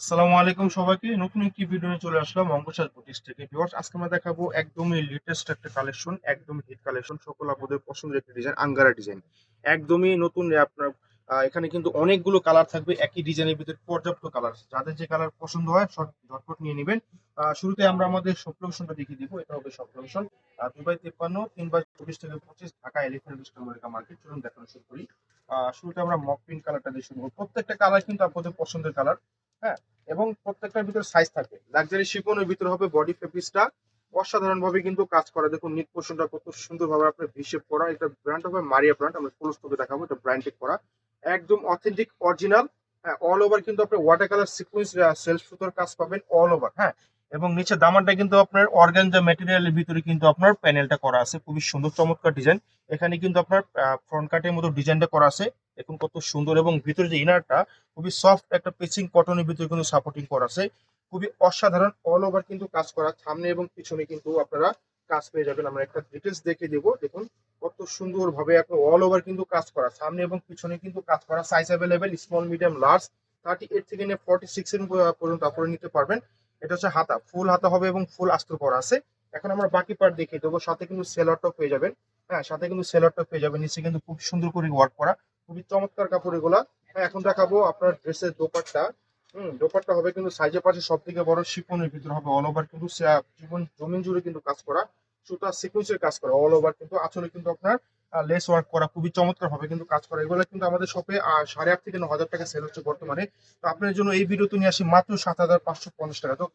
আসসালামু আলাইকুম সবাইকে, নতুন একটি ভিডিও নিয়ে চলে আসলাম অঙ্কসাজ বুটিক্স থেকে। ভিউয়ার্স, আজকে আমরা দেখাবো একদমই লেটেস্ট একটা কালেকশন, একদমই হিট কালেকশন, সকল আপনাদের পছন্দের একটা ডিজাইন, আঙ্গারা ডিজাইন। একদমই নতুন আপনার এখানে কিন্তু অনেকগুলো কালার থাকবে একই ডিজাইনের ভিতরে, পর্যাপ্ত কালার। যাদের যে কালার পছন্দ হয় ঝটপট নিয়ে নেবেন। শুরুতে আমরা আমাদের শপ লোকেশনটা দেখিয়ে দিব। এটা হবে shop location 2/53, 3/24/25, Dhaka elephant road America market. চলুন দেখানো শুরু করি। শুরুতে আমরা মক পিঙ্ক কালারটা দিয়ে শুরু করবো। প্রত্যেকটা কালার কিন্তু আপনাদের পছন্দের কালার। হ্যাঁ, এবং প্রত্যেকটার ভিতরে সাইজ থাকবে। লাক্সারি শিফনের ভিতরে হবে বডি ফেব্রিক্সটা অসাধারণ ভাবে কিন্তু কাজ করা। দেখুন নিট পোর্শনটা কত সুন্দর ভাবে আপনার ভিশেপ করা। এটা ব্র্যান্ড হবে মারিয়া ব্র্যান্ড। আমরা ক্লোজ থেকে দেখাবো, এটা ব্র্যান্ডেড করা, একদম অথেন্টিক অরিজিনাল। হ্যাঁ, অল ওভার কিন্তু আপনি ওয়াটার কালার সিকোয়েন্স সেলফ সুতোর কাজ পাবেন অল ওভার। হ্যাঁ, এবং নিচে দামানটা কিন্তু আপনার অর্গানজা ম্যাটেরিয়ালের ভিতরে কিন্তু আপনার প্যানেলটা করা আছে, খুবই সুন্দর চমৎকার ডিজাইন। এখানে কিন্তু আপনার ফ্রন্ট কাটের মতো ডিজাইনটা করা আছে। দেখুন কত সুন্দর, এবং ভিতরে যে ইনারটা খুবই সফট একটা পিচিং কটনের ভিতরে কিন্তু সাপোর্টিং করা আছে, খুবই অসাধারণ। অল ওভার কিন্তু কাজ করা, সামনে এবং পিছনে কিন্তু আপনারা কাজ পেয়ে যাবেন। আমরা একটা ডিটেলস দেখিয়ে দেবো। দেখুন কত সুন্দর ভাবে আপনার অল ওভার কিন্তু কাজ করা, সামনে এবং পিছনে কিন্তু কাজ করা। Size available small, medium, large, 38 থেকে নিয়ে 46 এর পর্যন্ত আপনারা নিতে পারবেন। এটা হচ্ছে হাতা, ফুল হাতা হবে এবং ফুল আস্তর করা আছে। এখন আমরা বাকি পার্ট দেখিয়ে দেবো। সাথে কিন্তু সেলারটাও পেয়ে যাবেন। হ্যাঁ, সাথে কিন্তু সেলারটাও পেয়ে যাবেন। নিচে কিন্তু খুব সুন্দর করে ওয়ার্ক করা, খুবই চমৎকার কাপড় এগুলা। হ্যাঁ, এখন দেখাবো আপনার ড্রেসের দোপাট্টা। দোপাট্টা হবে কিন্তু সাইজে পাশে সব থেকে বড় শিফনের ভিতরে হবে অল ওভার কিন্তু জীবন জমিন জুড়ে কিন্তু কাজ করা, সুতা সিকুয়েন্সের কাজ করা অল ওভার কিন্তু আসলে কিন্তু আপনার লেস ওয়ার্ক করা, খুবই চমৎকার ভাবে কিন্তু কাজ করা। এগুলো কিন্তু আমাদের শপে 8,500 থেকে 9,000 টাকা সেল হচ্ছে বর্তমানে। তো আপনার জন্য এই ভিডিওতে নিয়ে আসি মাত্র 7,550 টাকা। তো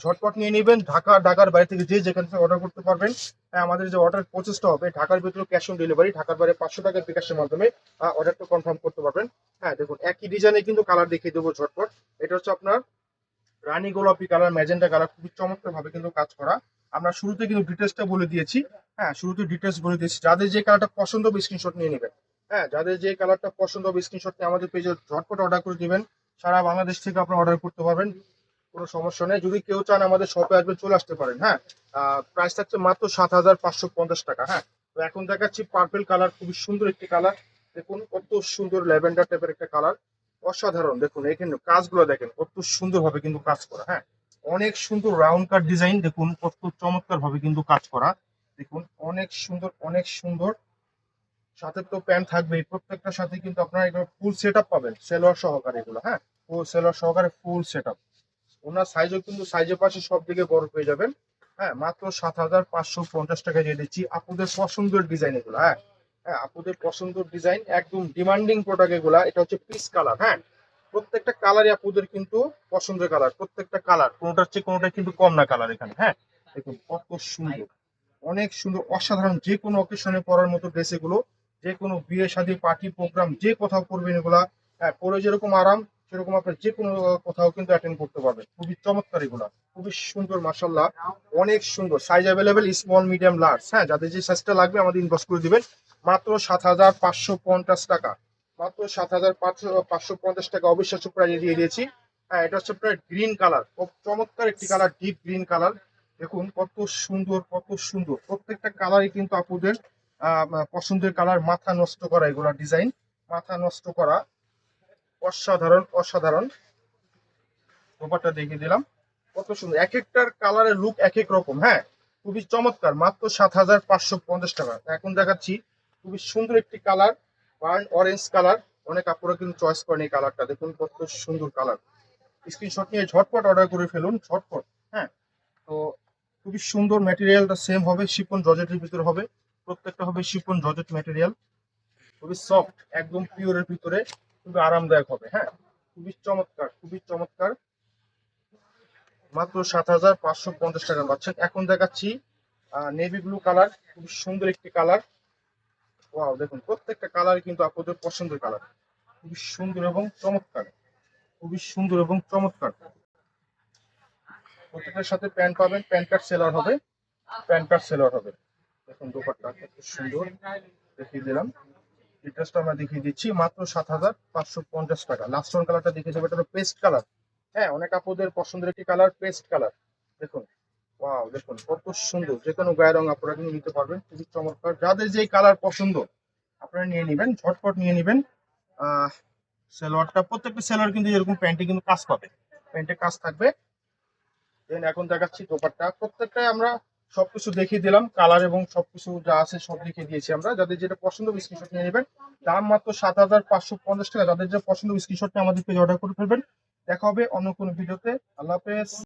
ঝটপট নিয়ে নেবেন। ঢাকার বাইরে থেকে যে যেখান থেকে অর্ডার করতে পারবেন। হ্যাঁ, আমাদের যে অর্ডার প্রসেসটা হবে, ঢাকার ভিতরে ক্যাশ অন ডেলিভারি, ঢাকার বাইরে 500 টাকা বিকাশের মাধ্যমে অর্ডারটা কনফার্ম করতে পারবেন। হ্যাঁ, দেখুন একই ডিজাইনে কিন্তু কালার দেখিয়ে দেবো ঝটপট। এটা হচ্ছে আপনার রানী গোলাপি কালার, ম্যাজেন্টা কালার, খুবই চমৎকার ভাবে কিন্তু কাজ করা। আমরা শুরুতে কিন্তু ডিটেলসটা বলে দিয়েছি। হ্যাঁ, শুরুতে ডিটেলস বলে দিয়েছি। যাদের যে কালারটা পছন্দ হবে স্ক্রিনশট নিয়ে নেবেন। হ্যাঁ, যাদের যে কালারটা পছন্দ হবে স্ক্রিনশট নিয়ে আমাদের পেজে ঝটপট অর্ডার করে দিবেন। সারা বাংলাদেশ থেকে আপনারা অর্ডার করতে পারবেন, কোনো সমস্যা নেই। যদি কেউ চান আমাদের শপে আসবেন, চলে আসতে পারেন। হ্যাঁ, প্রাইস থাকছে মাত্র 7,550 টাকা। হ্যাঁ, তো এখন দেখাচ্ছি পার্পল কালার, খুবই সুন্দর একটি কালার। দেখুন কত সুন্দর ল্যাভেন্ডার টাইপের একটা কালার, অসাধারণ। দেখুন এখানে কাজগুলো দেখেন কত সুন্দর ভাবে কিন্তু কাজ করা। হ্যাঁ, অনেক সুন্দর রাউন্ড কাট ডিজাইন, দেখুন কত চমৎকার ভাবে কিন্তু কাজ করা। দেখুন অনেক সুন্দর, অনেক সুন্দর। সাথে তো প্যান্ট থাকবে, প্রত্যেকটার সাথে কিন্তু আপনারা এগুলো ফুল সেট আপ পাবেন, সেলোয়ার সহকারে এগুলো। হ্যাঁ, ফুল সেলোয়ার সহকারে ফুল সেট আপ। ওনার সাইজও কিন্তু সাইজের পাশে সব দিকে বড় পেয়ে যাবেন। হ্যাঁ, মাত্র 7,550 টাকা দিয়ে দিচ্ছি। আপুদের পছন্দের ডিজাইন এগুলো। হ্যাঁ, হ্যাঁ, আপুদের পছন্দের ডিজাইন, একদম ডিমান্ডিং প্রোডাক্ট এগুলা। এটা হচ্ছে পিস কালার। হ্যাঁ, প্রত্যেকটা কালারই আপুদের কিন্তু পছন্দের কালার, প্রত্যেকটা কালার কোনোটার চেয়ে কোনোটা কিন্তু কম না কালার এখানে। হ্যাঁ, দেখুন কত সুন্দর, অনেক সুন্দর, অসাধারণ। যে কোনো অকেশনে পরার মতো ড্রেস এগুলো। যে কোনো বিয়ে শাদী পার্টি প্রোগ্রাম যে কোথাও পরবেন এগুলা। হ্যাঁ, পরে যেরকম আরাম সেরকম আপনার যে কোনো কোথাও কিন্তু অ্যাটেন্ড করতে পারবেন। খুবই চমৎকার এগুলা, খুবই সুন্দর, মাশাল্লাহ, অনেক সুন্দর। Size available small, medium, large. হ্যাঁ, যাদের যে সাইজটা লাগবে আমাদের ইনবক্স করে দিবেন। মাত্র 7,550 টাকা, মাত্র 7,550 টাকা অবিশ্বাস্য প্রাইজে দিয়ে দিয়েছি। হ্যাঁ, এটা হচ্ছে আপনার গ্রিন কালার, খুব চমৎকার একটি কালার, ডিপ গ্রিন কালার। দেখুন কত সুন্দর, কত সুন্দর। প্রত্যেকটা কালারই কিন্তু আপুদের পছন্দের কালার, মাথা নষ্ট করা এগুলা ডিজাইন, মাথা নষ্ট করা, অসাধারণ, অসাধারণ। ব্যাপারটা দেখিয়ে দিলাম কত সুন্দর, এক একটার কালারের লুক এক এক রকম। হ্যাঁ, খুবই চমৎকার, মাত্র 7,550 টাকা। এখন দেখাচ্ছি খুবই সুন্দর একটি কালার, বার্ন অরেঞ্জ কালার। অনেক আপুরা কিন্তু চয়েস করেন এই কালারটা। দেখুন কত সুন্দর কালার। স্ক্রিনশট নিয়ে ঝটপট অর্ডার করে ফেলুন, ঝটপট। হ্যাঁ, তো খুবই সুন্দর। ম্যাটেরিয়ালটা সেম হবে, শিফন জর্জেটের ভিতরে হবে। প্রত্যেকটা হবে শিফন জর্জেট ম্যাটেরিয়াল, খুবই সফট, একদম পিওরের ভিতরে, খুবই আরামদায়ক হবে। হ্যাঁ, খুবই চমৎকার, খুবই চমৎকার। মাত্র 7,550 টাকা পাচ্ছেন। এখন দেখাচ্ছি নেভি ব্লু কালার, খুবই সুন্দর একটি কালার। ওয়াও, দেখুন প্রত্যেকটা কালার কিন্তু আপনাদের পছন্দের কালার, খুবই সুন্দর এবং চমৎকার, খুবই সুন্দর এবং চমৎকার। প্রত্যেকটার সাথে প্যান্ট পাবেন, প্যান্ট কার্ড সেলার হবে, প্যান্ট কার্ড সেলার হবে। দেখুন দোপাট্টা কত সুন্দর, দেখিয়ে দিলাম। ডিটেলসটা আমরা দেখিয়ে দিচ্ছি। মাত্র 7,550 টাকা। লাস্ট ওয়ান কালারটা দেখিয়ে দেবো, এটা হলো পেস্ট কালার। হ্যাঁ, অনেক আপুদের পছন্দের একটি কালার, পেস্ট কালার। দেখুন, ওয়াও, দেখুন কত সুন্দর। যে কোনো গায়ের রং আপনারা কিন্তু নিতে পারবেন, খুবই চমৎকার। যাদের যেই কালার পছন্দ আপনারা নিয়ে নেবেন, ঝটপট নিয়ে নেবেন। আহ সেলোয়ারটা, প্রত্যেকটা সেলোয়ার কিন্তু এরকম প্যান্টে কিন্তু কাজ পাবে। প্যান্টে কাজ থাকবে। দেন এখন দেখাচ্ছি দোপাট্টা, প্রত্যেকটাই আমরা সবকিছু দেখিয়ে দিলাম, কালার এবং সবকিছু যা আছে সব দেখিয়ে দিয়েছি আমরা। যাদের যেটা পছন্দ স্ক্রিনশট নিয়ে নেবেন, দাম মাত্র 7,550 টাকা। যাদের যে পছন্দ স্ক্রিনশট নিয়ে আমাদের পেজে অর্ডার করে ফেলবেন। দেখা হবে অন্য কোনো ভিডিওতে। আল্লাহ হাফেজ।